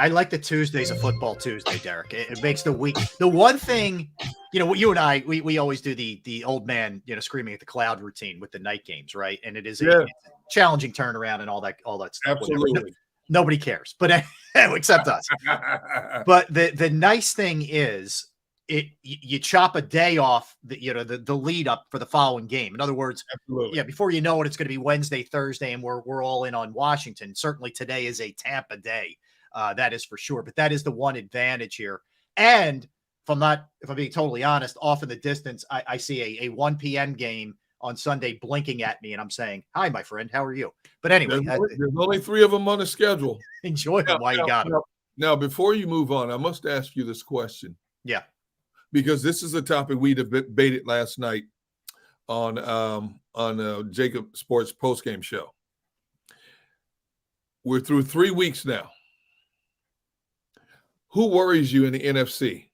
I like the Tuesdays of Football Tuesday, Derek. It makes the week. The one thing, you and I, we always do the old man, screaming at the cloud routine with the night games, right? And it is a challenging turnaround and all that stuff. Absolutely. Nobody cares, but except us. But the nice thing is, you chop a day off the lead up for the following game. In other words, before you know it, it's going to be Wednesday, Thursday, and we're all in on Washington. Certainly today is a Tampa day. That is for sure. But that is the one advantage here. And if I'm being totally honest, off in the distance, I see a 1 p.m. game on Sunday blinking at me, and I'm saying, "Hi, my friend, how are you?" But anyway, there's only 3 of them on the schedule. Enjoy them while you got them. Now, before you move on, I must ask you this question. Yeah. Because this is a topic we debated last night on JAKIB Sports postgame show. We're through 3 weeks now. Who worries you in the NFC?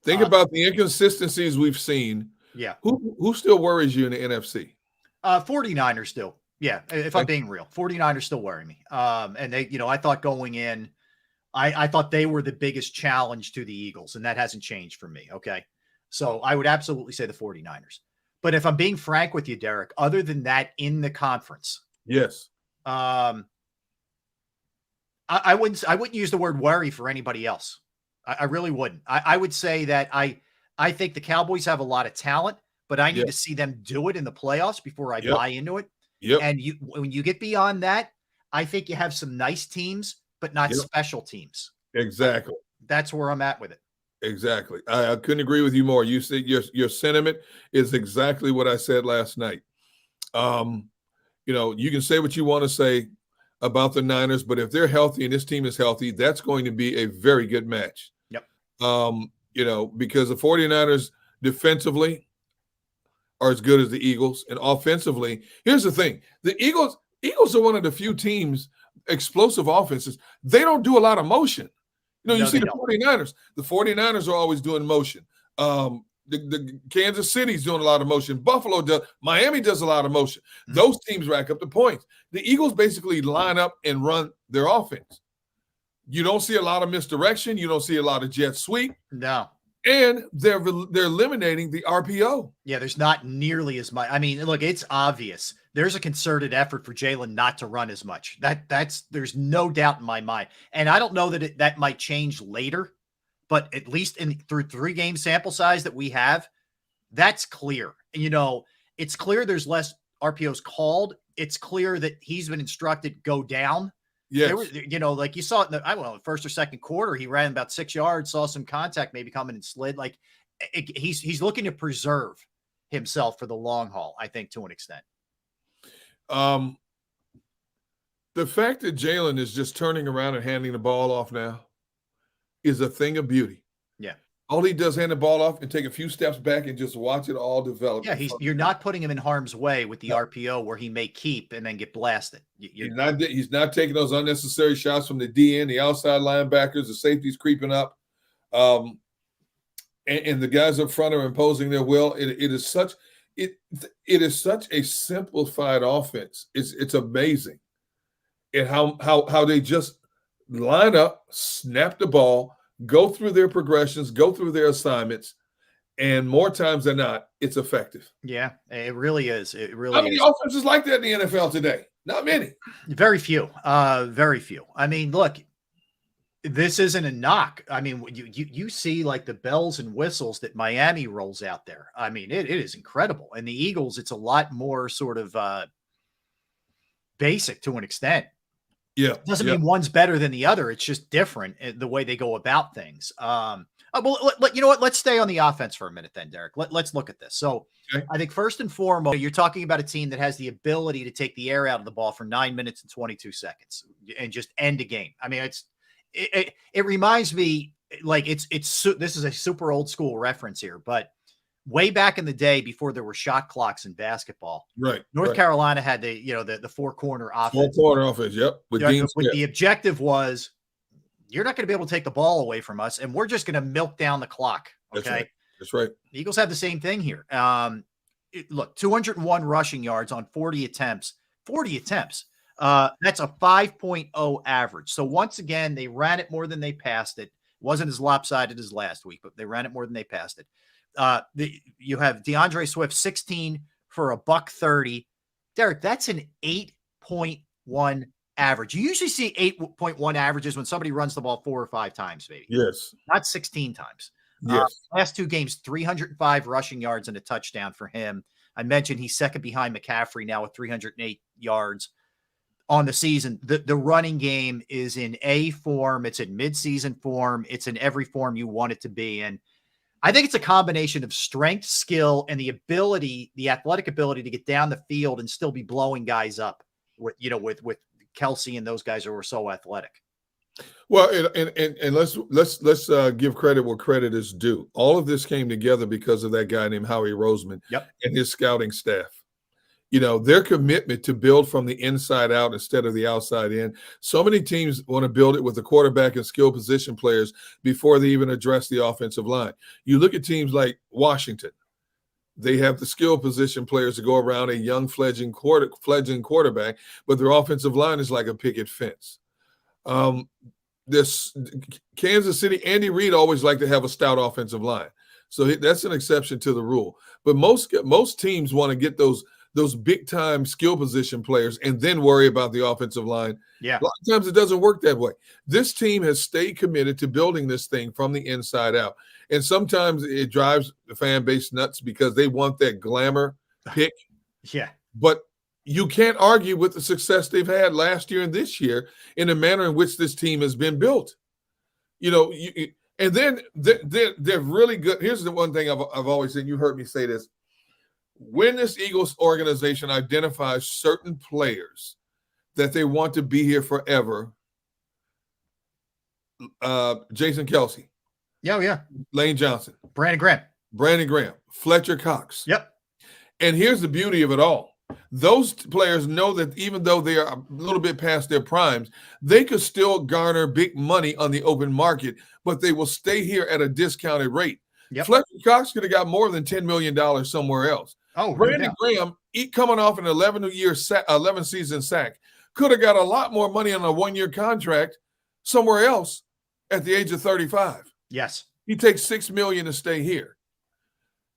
Think about the inconsistencies we've seen. Yeah. Who still worries you in the NFC? 49ers still. Yeah, if I'm being real. 49ers still worry me. And they, I thought going in, I thought they were the biggest challenge to the Eagles, and that hasn't changed for me. Okay. So I would absolutely say the 49ers. But if I'm being frank with you, Derek, other than that in the conference, yes. I wouldn't use the word worry for anybody else. I really wouldn't. I would say that I think the Cowboys have a lot of talent, but I need to see them do it in the playoffs before I buy into it. Yep. And when you get beyond that, I think you have some nice teams, but not special teams. Exactly. That's where I'm at with it. Exactly. I couldn't agree with you more. You said your sentiment is exactly what I said last night. You can say what you want to say about the Niners, but if they're healthy and this team is healthy, that's going to be a very good match. Yep. Because the 49ers defensively are as good as the Eagles, and offensively, here's the thing. The Eagles are one of the few teams, explosive offenses. They don't do a lot of motion. You see the 49ers. The 49ers are always doing motion. The Kansas City's doing a lot of motion. Buffalo does. Miami does a lot of motion. Mm-hmm. Those teams rack up the points. The Eagles basically line up and run their offense. You don't see a lot of misdirection. You don't see a lot of jet sweep. No. And they're eliminating the RPO. Yeah, there's not nearly as much. I mean, look, it's obvious. There's a concerted effort for Jalen not to run as much. There's no doubt in my mind. And I don't know that that might change later, but at least through 3 game sample size that we have, that's clear. It's clear there's less RPOs called. It's clear that he's been instructed go down. Yes. Like you saw it in the first or second quarter, he ran about 6 yards, saw some contact maybe coming and slid. Like he's looking to preserve himself for the long haul, I think, to an extent. The fact that Jalen is just turning around and handing the ball off now is a thing of beauty. Yeah. All he does, hand the ball off and take a few steps back and just watch it all develop. Yeah, you're not putting him in harm's way with the RPO where he may keep and then get blasted. He's not taking those unnecessary shots from the DN, the outside linebackers, the safeties creeping up, and the guys up front are imposing their will. It is such a simplified offense. It's amazing, and how they just line up, snap the ball, go through their progressions, go through their assignments, and more times than not, it's effective. Yeah, it really is. It really. How many offenses like that in the NFL today? Not many. Very few. Very few. I mean, look, this isn't a knock. I mean, you see like the bells and whistles that Miami rolls out there. I mean, it is incredible. And the Eagles, it's a lot more sort of basic to an extent. Yeah. Doesn't mean one's better than the other. It's just different the way they go about things. Well, you know what? Let's stay on the offense for a minute then, Derek. Let's look at this. So I think first and foremost, you're talking about a team that has the ability to take the air out of the ball for 9 minutes and 22 seconds and just end a game. I mean, it reminds me like this is a super old school reference here, but way back in the day before there were shot clocks in basketball, North Carolina had the 4-corner offense. 4-corner offense, yep. With the objective was, you're not going to be able to take the ball away from us, and we're just going to milk down the clock. Okay, that's right. The Eagles have the same thing here. Look, 201 rushing yards on 40 attempts. 40 attempts. That's a 5.0 average. So once again, they ran it more than they passed it. Wasn't as lopsided as last week, but they ran it more than they passed it. You have DeAndre Swift 16 for a $130. Derek, that's an 8.1 average. You usually see 8.1 averages when somebody runs the ball 4 or 5 times, maybe. Yes. Not 16 times. Yes. Last 2 games, 305 rushing yards and a touchdown for him. I mentioned he's second behind McCaffrey now with 308 yards on the season. The running game is in A form. It's in midseason form. It's in every form you want it to be. And I think it's a combination of strength, skill, and the athletic ability to get down the field and still be blowing guys up with Kelsey and those guys who are so athletic. Well, and let's give credit where credit is due. All of this came together because of that guy named Howie Roseman and his scouting staff. Their commitment to build from the inside out instead of the outside in. So many teams want to build it with the quarterback and skill position players before they even address the offensive line. You look at teams like Washington. They have the skill position players to go around a young fledgling quarterback, but their offensive line is like a picket fence. This Kansas City, Andy Reid always liked to have a stout offensive line. So that's an exception to the rule. But most teams want to get those big time skill position players and then worry about the offensive line. Yeah. A lot of times it doesn't work that way. This team has stayed committed to building this thing from the inside out. And sometimes it drives the fan base nuts because they want that glamour pick. Yeah. But you can't argue with the success they've had last year and this year in the manner in which this team has been built. And then they're really good. Here's the one thing I've always said. You heard me say this. When this Eagles organization identifies certain players that they want to be here forever, Jason Kelsey. Yeah. Lane Johnson. Brandon Graham. Fletcher Cox. Yep. And here's the beauty of it all. Those players know that even though they are a little bit past their primes, they could still garner big money on the open market, but they will stay here at a discounted rate. Yep. Fletcher Cox could have got more than $10 million somewhere else. Oh, Brandon Graham, coming off an 11-season sack, could have got a lot more money on a 1-year contract somewhere else at the age of 35. Yes. He takes $6 million to stay here.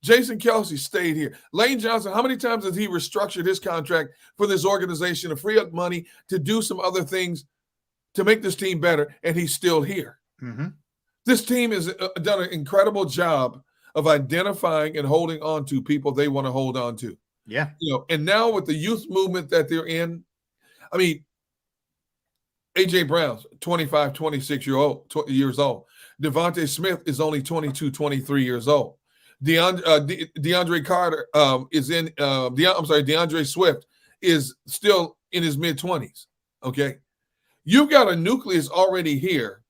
Jason Kelsey stayed here. Lane Johnson, how many times has he restructured his contract for this organization to free up money to do some other things to make this team better, and he's still here? Mm-hmm. This team has done an incredible job of identifying and holding on to people they want to hold on to. Yeah. And now with the youth movement that they're in, I mean, A.J. Brown's 25, 26 years old. Devontae Smith is only 22, 23 years old. DeAndre Carter DeAndre Swift is still in his mid-20s, okay? You've got a nucleus already here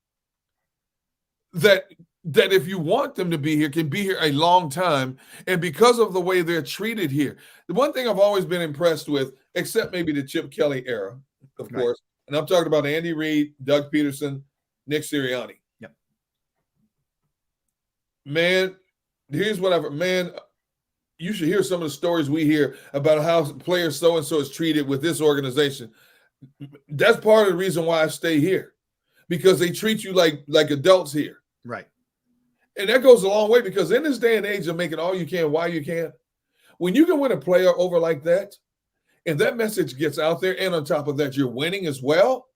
that if you want them to be here, can be here a long time. And because of the way they're treated here, the one thing I've always been impressed with, except maybe the Chip Kelly era, of course, and I'm talking about Andy Reid, Doug Peterson, Nick Sirianni. Yep. Man, here's what you should hear some of the stories we hear about how player so-and-so is treated with this organization. That's part of the reason why I stay here, because they treat you like adults here. Right. And that goes a long way, because in this day and age of making all you can while you can, when you can win a player over like that, and that message gets out there, and on top of that, you're winning as well,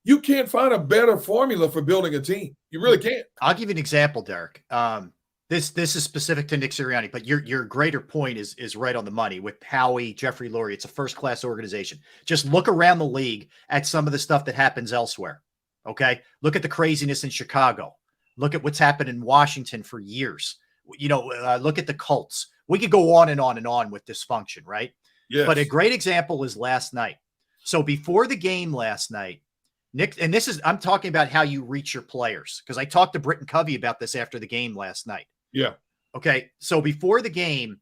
you can't find a better formula for building a team. You really can't. I'll give you an example, Derek. This is specific to Nick Sirianni, but your greater point is right on the money with Howie, Jeffrey Lurie. It's a first-class organization. Just look around the league at some of the stuff that happens elsewhere. Okay? Look at the craziness in Chicago. Look at what's happened in Washington for years. Look at the Colts. We could go on and on and on with dysfunction, right? Yes. But a great example is last night. So before the game last night, Nick, and I'm talking about how you reach your players, because I talked to Britton Covey about this after the game last night. Yeah. Okay. So before the game,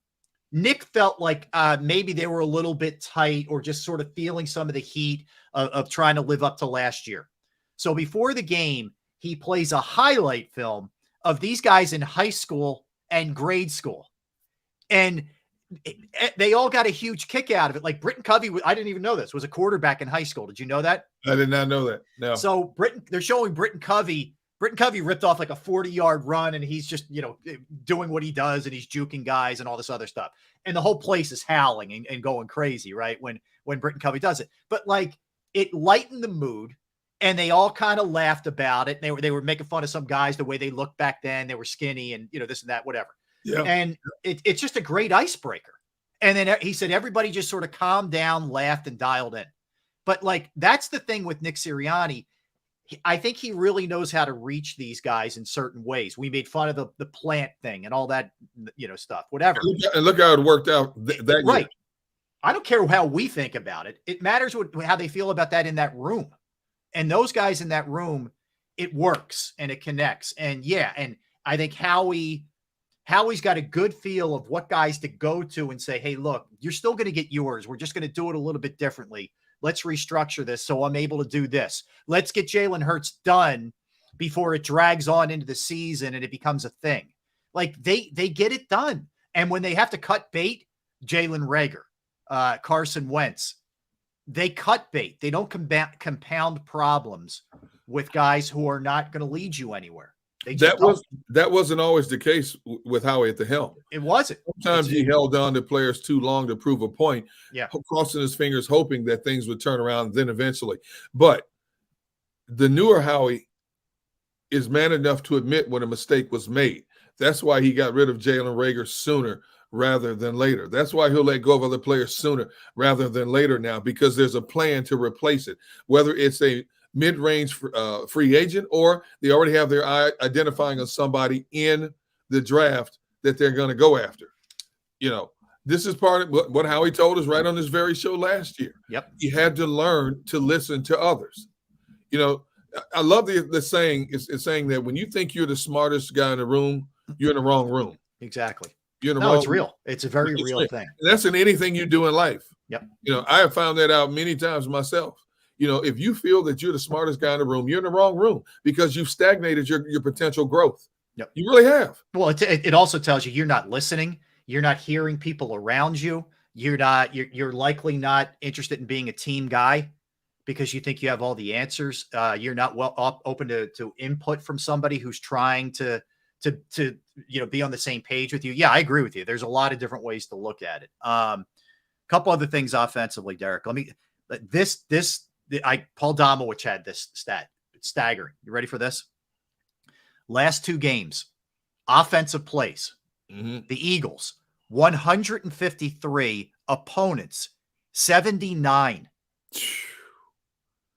Nick felt like maybe they were a little bit tight, or just sort of feeling some of the heat of trying to live up to last year. So before the game, he plays a highlight film of these guys in high school and grade school. And they all got a huge kick out of it. Like Britton Covey, I didn't even know this, was a quarterback in high school. Did you know that? I did not know that. No. So they're showing Britton Covey. Britton Covey ripped off like a 40-yard run, and he's just, doing what he does, and he's juking guys and all this other stuff. And the whole place is howling and going crazy, right? When Britton Covey does it. But like, it lightened the mood, and they all kind of laughed about it. They were making fun of some guys, the way they looked back then. They were skinny and, this and that, whatever. Yeah. And it's just a great icebreaker. And then he said everybody just sort of calmed down, laughed, and dialed in. But like, that's the thing with Nick Sirianni. I think he really knows how to reach these guys in certain ways. We made fun of the plant thing and all that, stuff, whatever. And look how it worked out that right. year. I don't care how we think about it. It matters how they feel about that in that room. And those guys in that room, it works and it connects. And yeah, and I think Howie's got a good feel of what guys to go to and say, hey, look, you're still going to get yours. We're just going to do it a little bit differently. Let's restructure this so I'm able to do this. Let's get Jalen Hurts done before it drags on into the season and it becomes a thing. Like they get it done. And when they have to cut bait, Jalen Reagor, Carson Wentz, they cut bait. They don't compound problems with guys who are not going to lead you anywhere. That wasn't always the case with Howie at the helm. It wasn't. Sometimes he held on to players too long to prove a point, crossing his fingers, hoping that things would turn around then eventually. But the newer Howie is man enough to admit when a mistake was made. That's why he got rid of Jalen Reagor sooner rather than later. That's why he'll let go of other players sooner rather than later now, because there's a plan to replace it, whether it's a mid-range free agent or they already have their eye identifying on somebody in the draft that they're going to go after. This is part of what Howie told us right on this very show last year. Yep. He had to learn to listen to others. I love the saying. It's saying that when you think you're the smartest guy in the room, you're in the wrong room. Exactly. You're in the wrong it's real. It's a very real thing. And that's in anything you do in life. Yep. I have found that out many times myself. If you feel that you're the smartest guy in the room, you're in the wrong room because you've stagnated your potential growth. Yep. You really have. Well, it also tells you you're not listening. You're not hearing people around you. You're likely not interested in being a team guy because you think you have all the answers. You're not open to input from somebody who's trying to be on the same page with you. Yeah, I agree with you. There's a lot of different ways to look at it. Couple other things offensively, Derek. Paul Domowitch had this stat. It's staggering. You ready for this? Last two games, offensive plays. Mm-hmm. The Eagles, 153, opponents, 79.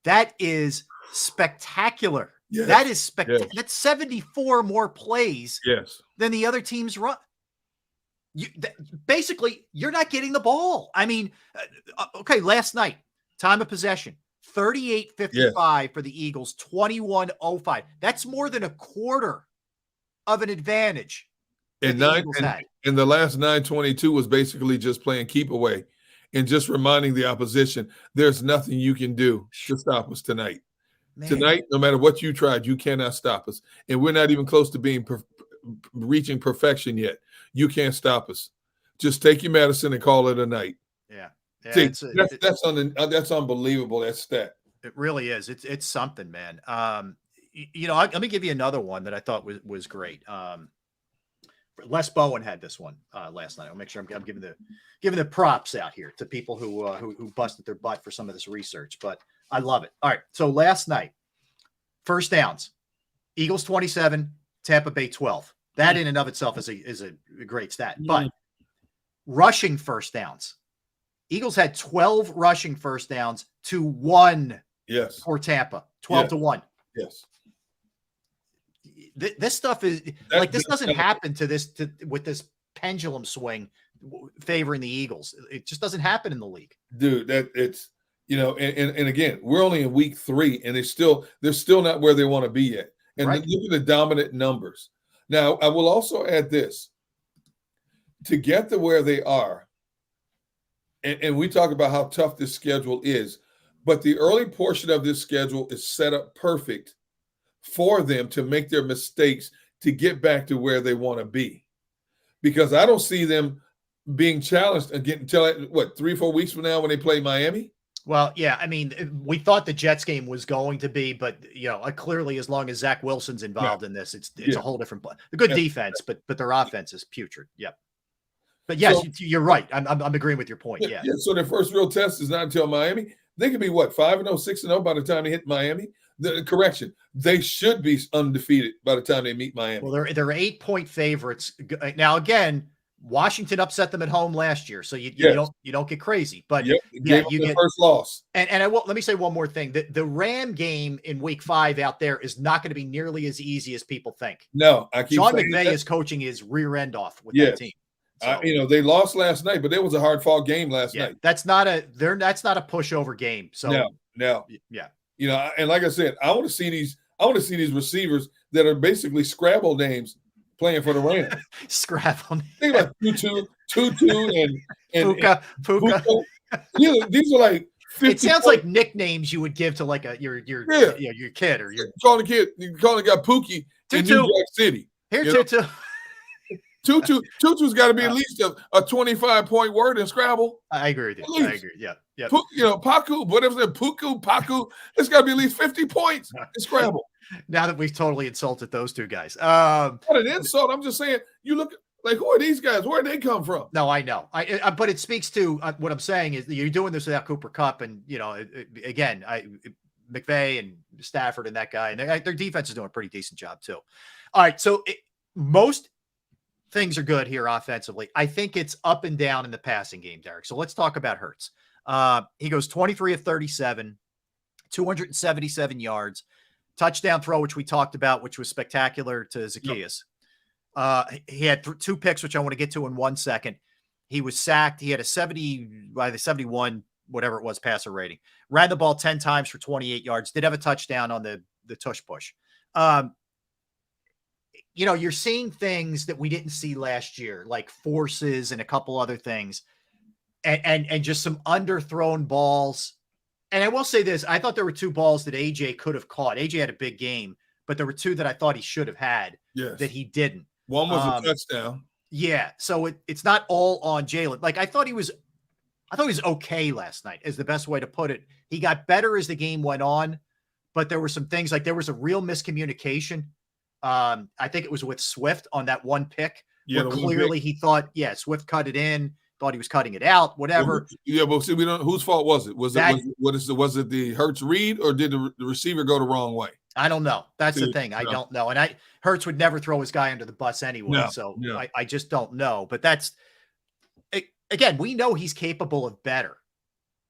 That is spectacular. Yes. That is spectacular. Yes. That's 74 more plays than the other team's run. Basically, you're not getting the ball. I mean, okay, last night, time of possession, 38-55 for the Eagles, 21-05. That's more than a quarter of an advantage. And the last 9:22 was basically just playing keep away and just reminding the opposition there's nothing you can do to stop us tonight. Man. Tonight, no matter what you tried, you cannot stop us. And we're not even close to being reaching perfection yet. You can't stop us. Just take your medicine and call it a night. Yeah. See, that's unbelievable, that stat. It really is. It's something, man. Let me give you another one that I thought was great. Les Bowen had this one last night. I'll make sure I'm giving the props out here to people who busted their butt for some of this research, but I love it. All right. So last night, first downs, Eagles 27, Tampa Bay 12. That in and of itself is a great stat. But rushing first downs, Eagles had 12 rushing first downs to 1 for Tampa, 12-1. Yes. This stuff is this doesn't happen with this pendulum swing favoring the Eagles. It just doesn't happen in the league. Dude, and again, we're only in week 3 and they're still not where they want to be yet. And look at the dominant numbers. Now, I will also add this. To get to where they are, and we talk about how tough this schedule is, but the early portion of this schedule is set up perfect for them to make their mistakes to get back to where they want to be. Because I don't see them being challenged again until what 3-4 weeks from now when they play Miami. Well, yeah, I mean, we thought the Jets game was going to be, but clearly, as long as Zach Wilson's involved in this, it's a whole different play. A good defense, but their offense is putrid. Yep. But yes, you're right. I'm agreeing with your point. Yeah. So their first real test is not until Miami. They could be what 5-0, 6-0 by the time they hit Miami. Correction, they should be undefeated by the time they meet Miami. Well, they're 8-point favorites now. Again, Washington upset them at home last year, so you don't get crazy. But you get first loss. And let me say one more thing: the Ram game in Week 5 out there is not going to be nearly as easy as people think. No, I keep Sean saying McVay is coaching his rear end off with that team. So, they lost last night, but it was a hard fought game last night. That's not a pushover game. So no. And like I said, I want to see these receivers that are basically Scrabble names playing for the Rams. Scrabble. Think about Tutu and Puka. These are like 50 it sounds like nicknames you would give to like your kid or your calling the guy Pookie in New York City. Here, Tutu. Tutu's got to be at least a 25-point word in Scrabble. I agree with you. I agree. Yeah. Paku, whatever that Paku, it's got to be at least 50 points in Scrabble. Now that we've totally insulted those two guys. Not an insult. I'm just saying, you look like, who are these guys? Where did they come from? No, I know. But it speaks to what I'm saying is that you're doing this without Cooper Kupp, and again, McVay and Stafford and that guy, and their defense is doing a pretty decent job too. All right, so most things are good here offensively. I think it's up and down in the passing game, Derek. So let's talk about Hurts. He goes 23 of 37, 277 yards, touchdown throw, which we talked about, which was spectacular to Zacchaeus. He had 2 picks, which I want to get to in 1 second. He was sacked. He had a 71, whatever it was, passer rating. Ran the ball 10 times for 28 yards. Did have a touchdown on the tush push. You're seeing things that we didn't see last year, like forces and a couple other things, and just some underthrown balls. And I will say this: I thought there were 2 balls that AJ could have caught. AJ had a big game, but there were 2 that I thought he should have had that he didn't. One was a touchdown. Yeah, so it's not all on Jalen. Like I thought he was okay last night, is the best way to put it. He got better as the game went on, but there were some things like there was a real miscommunication. I think it was with Swift on that one pick. Where clearly he thought, Swift cut it in, thought he was cutting it out, whatever. But see, we don't. Whose fault was it? Was it the Hurts read, or did the receiver go the wrong way? I don't know. That's the thing. I don't know. And Hurts would never throw his guy under the bus anyway. I just don't know. But that's, again, we know he's capable of better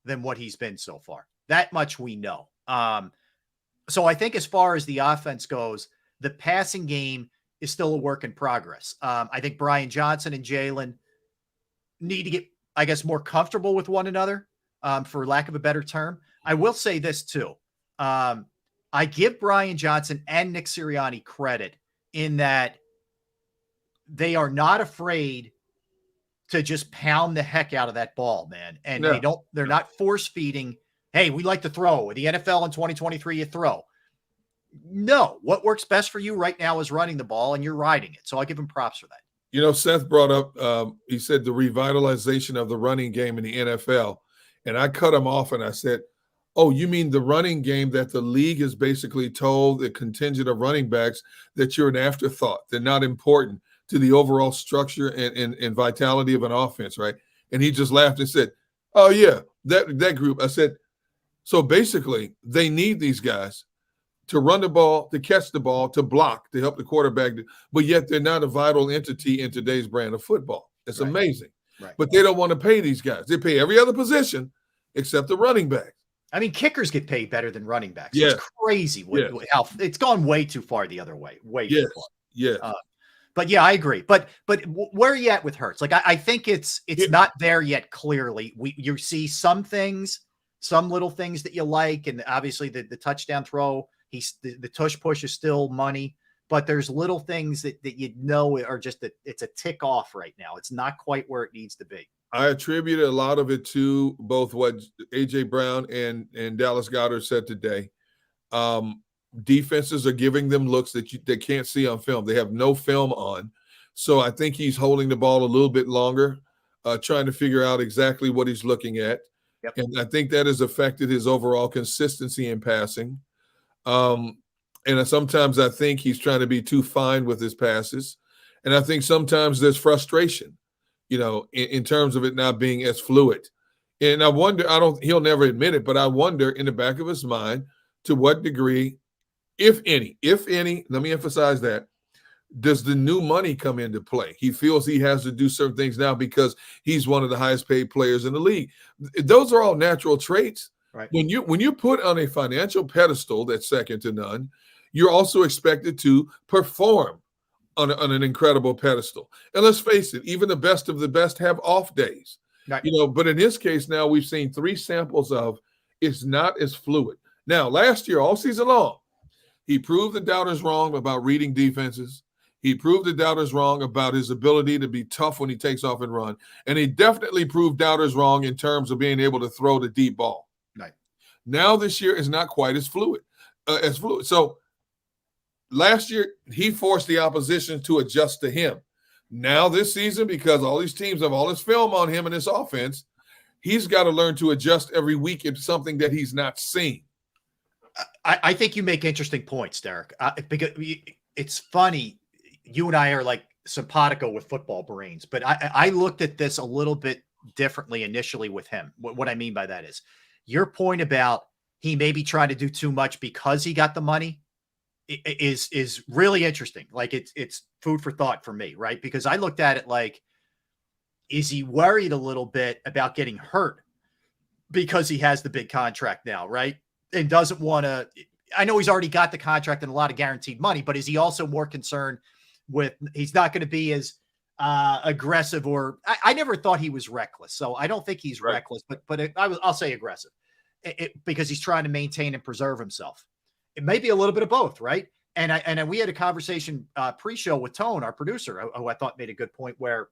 than what he's been so far. That much we know. So I think as far as the offense goes, the passing game is still a work in progress. I think Brian Johnson and Jalen need to get, I guess, more comfortable with one another, for lack of a better term. I will say this too. I give Brian Johnson and Nick Sirianni credit in that they are not afraid to just pound the heck out of that ball, man. And they're not force feeding. Hey, we like to throw. The NFL in 2023, you throw. No, what works best for you right now is running the ball, and you're riding it. So I'll give him props for that. Seth brought up, he said the revitalization of the running game in the NFL. And I cut him off and I said, oh, you mean the running game that the league has basically told the contingent of running backs that you're an afterthought. They're not important to the overall structure and vitality of an offense, right? And he just laughed and said, oh, yeah, that group. I said, so basically they need these guys to run the ball, to catch the ball, to block, to help the quarterback. But yet they're not a vital entity in today's brand of football. It's amazing. Right. But they don't want to pay these guys. They pay every other position except the running back. I mean, kickers get paid better than running backs. Yeah. It's crazy how it's gone way too far the other way. Too far. Yeah. But yeah, I agree. But where are you at with Hurts? Like I think it's not there yet. Clearly, you see some things, some little things that you like, and obviously the touchdown throw. The tush push is still money, but there's little things that are just that it's a tick off right now. It's not quite where it needs to be. I attribute a lot of it to both what A.J. Brown and Dallas Goedert said today. Defenses are giving them looks that they can't see on film. They have no film on. So I think he's holding the ball a little bit longer. trying to figure out exactly what he's looking at. Yep. And I think that has affected his overall consistency in passing. And sometimes I think he's trying to be too fine with his passes. And I think sometimes there's frustration, in terms of it not being as fluid. And I wonder, he'll never admit it, but I wonder in the back of his mind to what degree, if any, let me emphasize that, does the new money come into play? He feels he has to do certain things now because he's one of the highest paid players in the league. Those are all natural traits. Right. When you put on a financial pedestal that's second to none, you're also expected to perform on an incredible pedestal. And let's face it, even the best of the best have off days. Right. But in this case now we've seen 3 samples of it's not as fluid. Now, last year, all season long, he proved the doubters wrong about reading defenses. He proved the doubters wrong about his ability to be tough when he takes off and run. And he definitely proved doubters wrong in terms of being able to throw the deep ball. Right. Now this year is not quite as fluid. So last year, he forced the opposition to adjust to him. Now this season, because all these teams have all this film on him and his offense, he's got to learn to adjust every week into something that he's not seeing. I think you make interesting points, Derek, because it's funny. You and I are like simpatico with football brains, but I looked at this a little bit differently initially with him. What I mean by that is your point about he may be trying to do too much because he got the money is really interesting. Like it's food for thought for me, right? Because I looked at it like, is he worried a little bit about getting hurt because he has the big contract now, right? And doesn't want to, I know he's already got the contract and a lot of guaranteed money, but is he also more concerned with, he's not going to be as aggressive, or I never thought he was reckless. So I don't think he's reckless, but I'll say aggressive because he's trying to maintain and preserve himself. It may be a little bit of both. Right. And we had a conversation pre-show with Tone, our producer, who I thought made a good point where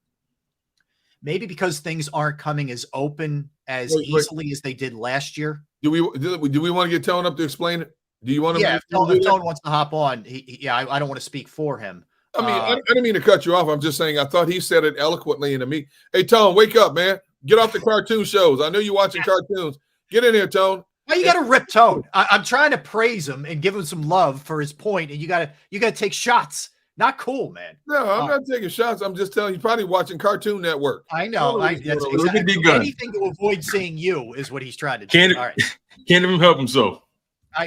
maybe because things aren't coming as open as easily as they did last year. Do we want to get Tone up to explain it? Do you want to? Yeah, if Tone wants to hop on, I don't want to speak for him. I mean, I didn't mean to cut you off. I'm just saying I thought he said it eloquently in the meet. Hey, Tone, wake up, man. Get off the cartoon shows. I know you're watching cartoons. Get in here, Tone. Well, you got to rip Tone. I'm trying to praise him and give him some love for his point, and you got to take shots. Not cool, man. No, I'm not taking shots. I'm just telling you, probably watching Cartoon Network. I know. That's exactly, anything to avoid seeing you is what he's trying to do. All right. Can't even help himself.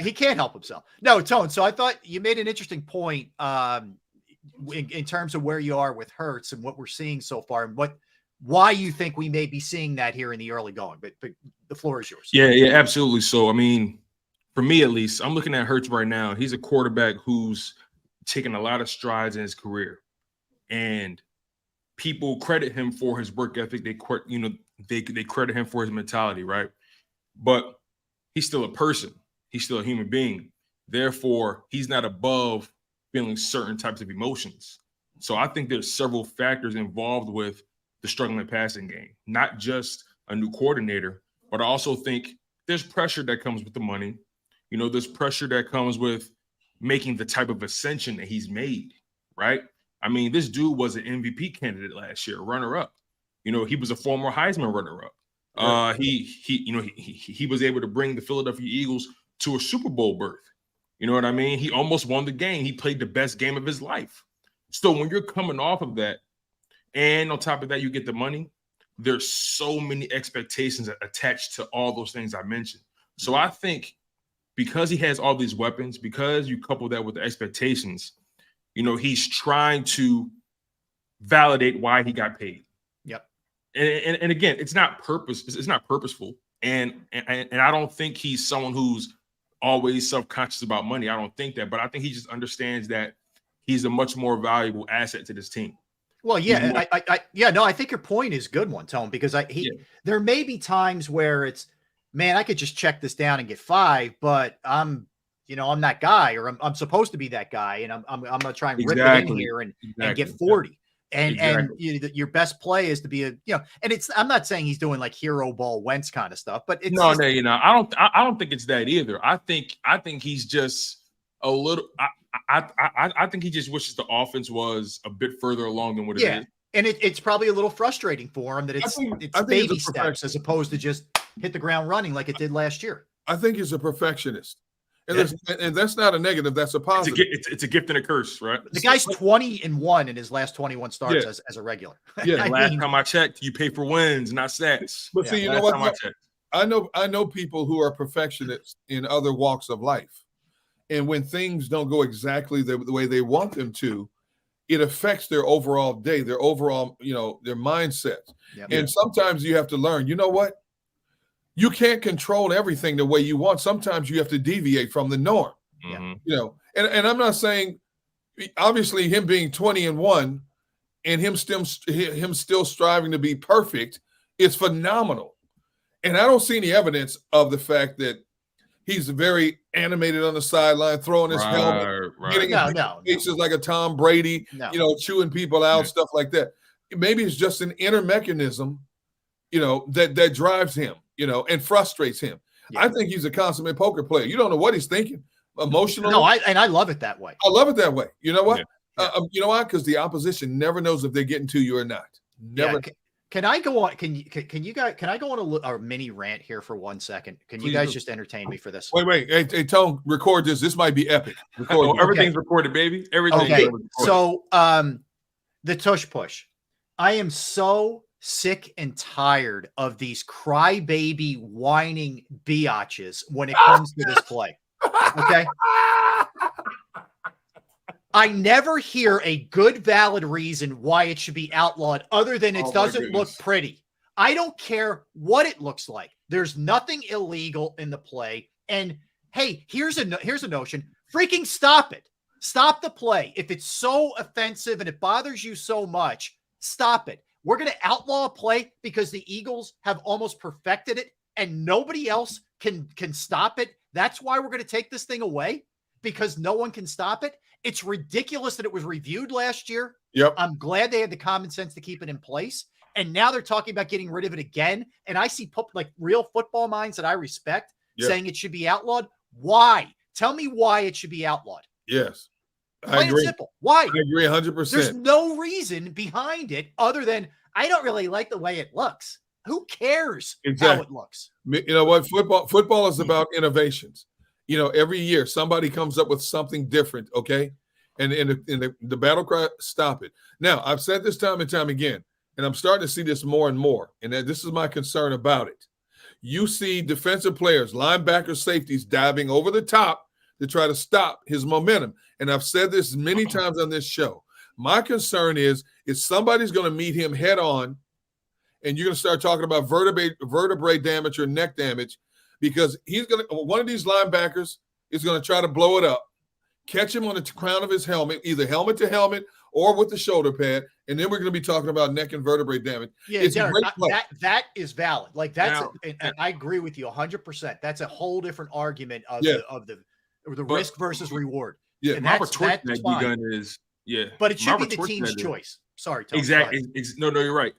He can't help himself. No, Tone. So I thought you made an interesting point in terms of where you are with Hurts and what we're seeing so far, and why you think we may be seeing that here in the early going. But the floor is yours. Yeah, absolutely. So, I mean, for me at least, I'm looking at Hurts right now. He's a quarterback who's taken a lot of strides in his career, and people credit him for his work ethic. They credit him for his mentality, right? But he's still a person. He's still a human being. Therefore, he's not above feeling certain types of emotions. So I think there's several factors involved with the struggling passing game, not just a new coordinator, but I also think there's pressure that comes with the money. There's pressure that comes with making the type of ascension that he's made, right? I mean, this dude was an MVP candidate last year, runner-up. He was a former Heisman runner-up. Right. He was able to bring the Philadelphia Eagles to a Super Bowl berth. You know what I mean? He almost won the game. He played the best game of his life. So when you're coming off of that, and on top of that, you get the money, there's so many expectations attached to all those things I mentioned. So I think because he has all these weapons, because you couple that with the expectations, he's trying to validate why he got paid. Yep. And again, it's not purposeful. And I don't think he's someone who's always self-conscious about money. I don't think that, but I think he just understands that he's a much more valuable asset to this team. Well, yeah, I think your point is a good one, Tone, because there may be times where it's, man, I could just check this down and get 5, but I'm that guy, or I'm supposed to be that guy, and I'm going to try and rip it in here and get 40. And your best play is to be and I'm not saying he's doing like hero ball Wentz kind of stuff, but it's I don't think it's that either. I think he's just a little. I think he just wishes the offense was a bit further along than what it is. And it's probably a little frustrating for him that it's baby steps as opposed to just hit the ground running like it did last year. I think he's a perfectionist. And that's not a negative. That's a positive. It's a gift and a curse, right? The guy's 20-1 in his last 21 starts as a regular. Yeah. Last time I checked, you pay for wins, not stats. But see, you know what? I know people who are perfectionists in other walks of life. And when things don't go exactly the way they want them to, it affects their overall day, their overall, their mindset. Yep. And sometimes you have to learn, you know what? You can't control everything the way you want. Sometimes you have to deviate from the norm. Mm-hmm. And I'm not saying, obviously, him being 20-1 and him still striving to be perfect is phenomenal. And I don't see any evidence of the fact that he's very animated on the sideline, throwing his helmet, getting faces like a Tom Brady, chewing people out, stuff like that. Maybe it's just an inner mechanism, that drives him, and frustrates him. Yeah. I think he's a consummate poker player. You don't know what he's thinking emotionally. No, I love it that way. I love it that way. You know what? Yeah. You know why? Because the opposition never knows if they're getting to you or not. Never. Yeah. Can I go on? Can you guys? Can I go on a mini rant here for 1 second? Can you guys just entertain me for this? Wait. Hey, Tone, record this. This might be epic. Everything's recorded, baby. Everything. Okay. So, the tush push. I am so sick and tired of these crybaby whining biatches when it comes to this play. Okay. I never hear a good, valid reason why it should be outlawed other than it doesn't look pretty. I don't care what it looks like. There's nothing illegal in the play. And hey, here's a notion. Freaking stop it. Stop the play. If it's so offensive and it bothers you so much, stop it. We're going to outlaw a play because the Eagles have almost perfected it and nobody else can stop it. That's why we're going to take this thing away, because no one can stop it. It's ridiculous that it was reviewed last year. Yep. I'm glad they had the common sense to keep it in place. And now they're talking about getting rid of it again. And I see real football minds that I respect saying it should be outlawed. Why? Tell me why it should be outlawed. Yes. I agree. Simple. Why? I agree 100%. There's no reason behind it other than I don't really like the way it looks. Who cares how it looks? You know what? Football is about innovations. Every year somebody comes up with something different, okay? And the battle cry, stop it. Now, I've said this time and time again, and I'm starting to see this more and more, and this is my concern about it. You see defensive players, linebackers, safeties diving over the top to try to stop his momentum. And I've said this many times on this show. My concern is somebody's going to meet him head on, and you're going to start talking about vertebrae damage or neck damage, because one of these linebackers is going to try to blow it up, catch him on the crown of his helmet, either helmet to helmet or with the shoulder pad, and then we're going to be talking about neck and vertebrae damage. Yeah, Derek, that is valid. And I agree with you 100%. That's a whole different argument of the risk versus reward. Yeah, and my retort to that gun is but it should be the team's choice. Sorry, Tom. Exactly. No, you're right.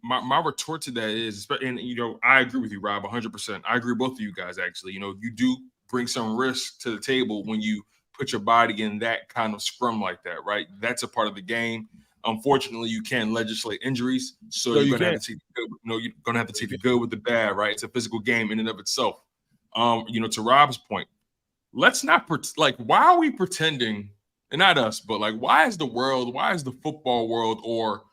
My retort to that is, and I agree with you, Rob, 100%. I agree with both of you guys, actually. You do bring some risk to the table when you put your body in that kind of scrum like that, right? That's a part of the game. Unfortunately, you can't legislate injuries, so you're gonna have to take the good with the bad, right? It's a physical game in and of itself. To Rob's point, let's not why are we pretending? And not us, but why is the football world, or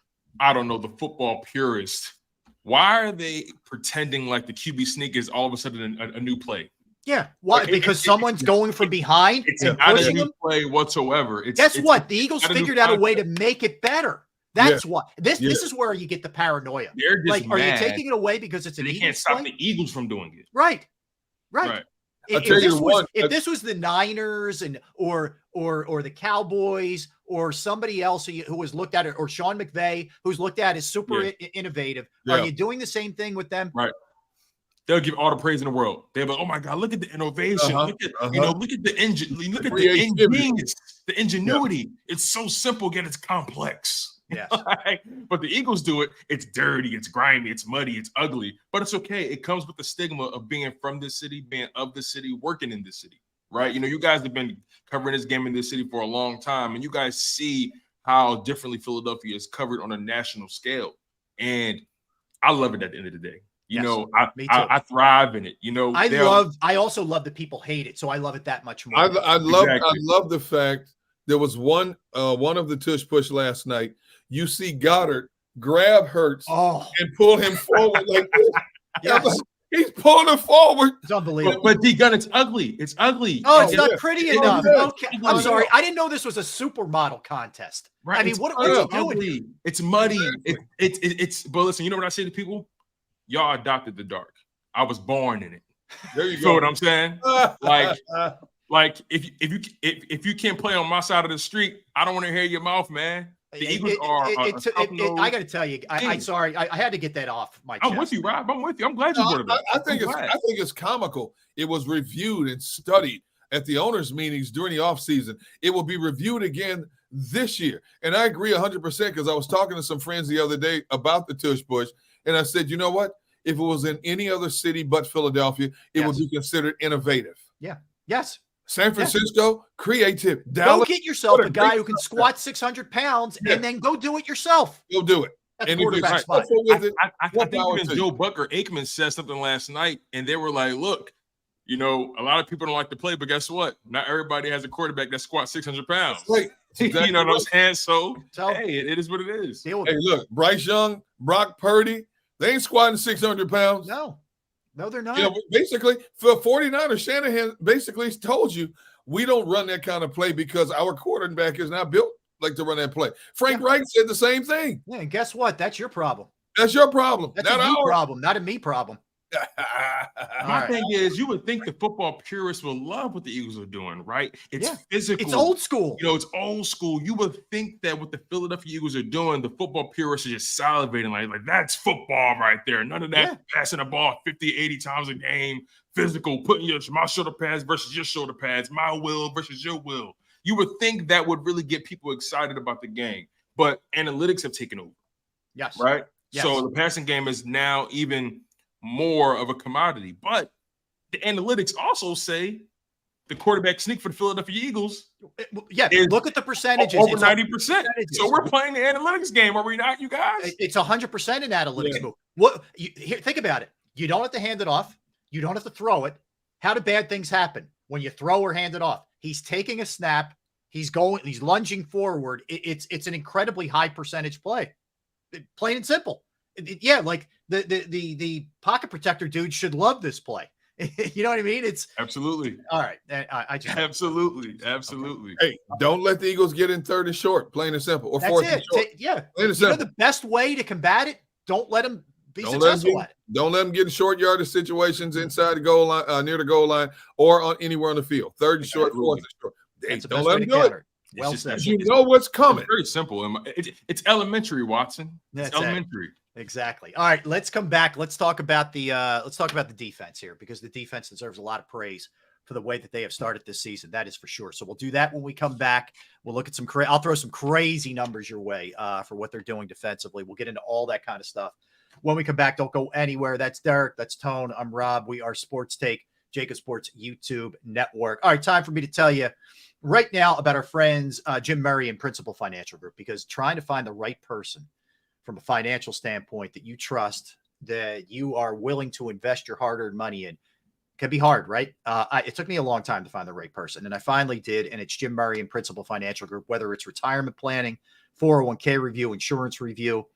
I don't know, the football purist, why are they pretending like the QB sneak is all of a sudden a new play? Yeah. Why? Because someone's going from behind and pushing them? Play whatsoever. Guess what? The Eagles figured out a way to make it better. That's why. This is where you get the paranoia. They're just are you taking it away because it's an Eagles can't stop the Eagles from doing it? Right. If this was the Niners or the Cowboys or somebody else who was looked at it, or Sean McVay, who's looked at as super innovative, are you doing the same thing with them? Right. They'll give all the praise in the world. They're like, "Oh my God, look at the innovation! Look at look at the engine! Look at the ingenious, the ingenuity! Yeah. It's so simple, yet it's complex." Yeah. But the Eagles do it. It's dirty, it's grimy, it's muddy, it's ugly. But it's okay. It comes with the stigma of being from this city, being of the city, working in this city, right? You guys have been covering this game in this city for a long time, and you guys see how differently Philadelphia is covered on a national scale. And I love it at the end of the day. You know, I thrive in it. You know, I also love that people hate it, so I love it that much more. I love the fact there was one of the tush push last night. You see Goddard grab Hurts and pull him forward like this. Yes. He's pulling him forward. It's unbelievable. But D-Gun, it's ugly. It's ugly. Oh, it's not pretty enough. Okay. I'm sorry. I didn't know this was a supermodel contest. Right. I mean, what are you doing? Ugly. It's muddy. It's but listen, you know what I say to people? Y'all adopted the dark. I was born in it. There you You go. know what I'm saying? Like if you can't play on my side of the street, I don't want to hear your mouth, man. The Eagles I got to tell you, I'm sorry. I had to get that off my chest. I'm with you, Rob. I'm with you. I'm glad you brought it up. I think it's comical. It was reviewed and studied at the owners' meetings during the offseason. It will be reviewed again this year. And I agree 100% because I was talking to some friends the other day about the tush push, and I said, you know what? If it was in any other city but Philadelphia, it would be considered innovative. Yeah. Yes. San Francisco, creative. Dallas, go get yourself a guy who can squat 600 pounds and then go do it yourself. Go do it. That's and quarterback spot. I think even Joe Buck or Aikman said something last night, and they were like, look, you know, a lot of people don't like to play, but guess what? Not everybody has a quarterback that squats 600 pounds. Right. Exactly. You know what I'm saying? So, hey, it is what it is. Hey, look, Bryce Young, Brock Purdy, they ain't squatting 600 pounds. No, they're not. You know, basically, for 49ers, Shanahan basically told you we don't run that kind of play because our quarterback is not built like to run that play. Frank Reich said the same thing. Yeah, and guess what? That's your problem. That's your problem. That's not a you problem, not a me problem. My thing is, you would think the football purists will love what the Eagles are doing, right? It's physical. It's old school. You know, it's old school. You would think that what the Philadelphia Eagles are doing, the football purists are just salivating like that's football right there. None of that passing the ball 50, 80 times a game, physical, putting my shoulder pads versus your shoulder pads, my will versus your will. You would think that would really get people excited about the game, but analytics have taken over. Yes. Right? Yes. So the passing game is now even more of a commodity, but the analytics also say the quarterback sneak for the Philadelphia Eagles. Look at the percentages. Over 90%. So we're playing the analytics game, are we not, you guys? It's 100% in analytics move. What think about it. You don't have to hand it off. You don't have to throw it. How do bad things happen when you throw or hand it off? He's taking a snap. He's lunging forward. It's an incredibly high percentage play. Plain and simple. Like the pocket protector dude should love this play. You know what I mean? It's absolutely all right. I just absolutely. Hey, don't let the Eagles get in third and short, plain and simple, or that's fourth it. and short. Yeah, you know the best way to combat it. Don't let them be successful at it. Don't let them get in short yardage situations inside the goal line, near the goal line, or anywhere on the field. Third and short, fourth and short. Hey, don't let them do it. Well said. You know what's coming. It's very simple. It's elementary, Watson. It's elementary. Exactly. All right, let's come back. Let's talk about the defense here, because the defense deserves a lot of praise for the way that they have started this season. That is for sure. So we'll do that when we come back. We'll look at I'll throw some crazy numbers your way for what they're doing defensively. We'll get into all that kind of stuff when we come back. Don't go anywhere. That's Derek. That's Tone. I'm Rob. We are Sports Take, JAKIB Sports YouTube Network. All right, time for me to tell you right now about our friends Jim Murray and Principal Financial Group, because trying to find the right person from a financial standpoint that you trust, that you are willing to invest your hard-earned money in, can be hard, right? It took me a long time to find the right person, and I finally did, and it's Jim Murray and Principal Financial Group. Whether it's retirement planning, 401k review, insurance review,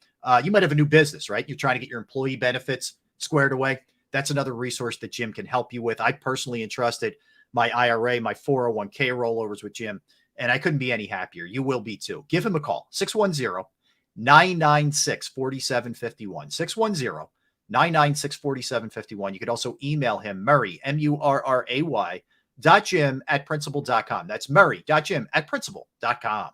you might have a new business, right? You're trying to get your employee benefits squared away. That's another resource that Jim can help you with. I personally entrusted my IRA, my 401k rollovers with Jim, and I couldn't be any happier. You will be too. Give him a call, 610-996-4751, 610-996-4751. You could also email him, Murray, MURRAY, .Jim@principal.com. That's Murray.Jim@principal.com.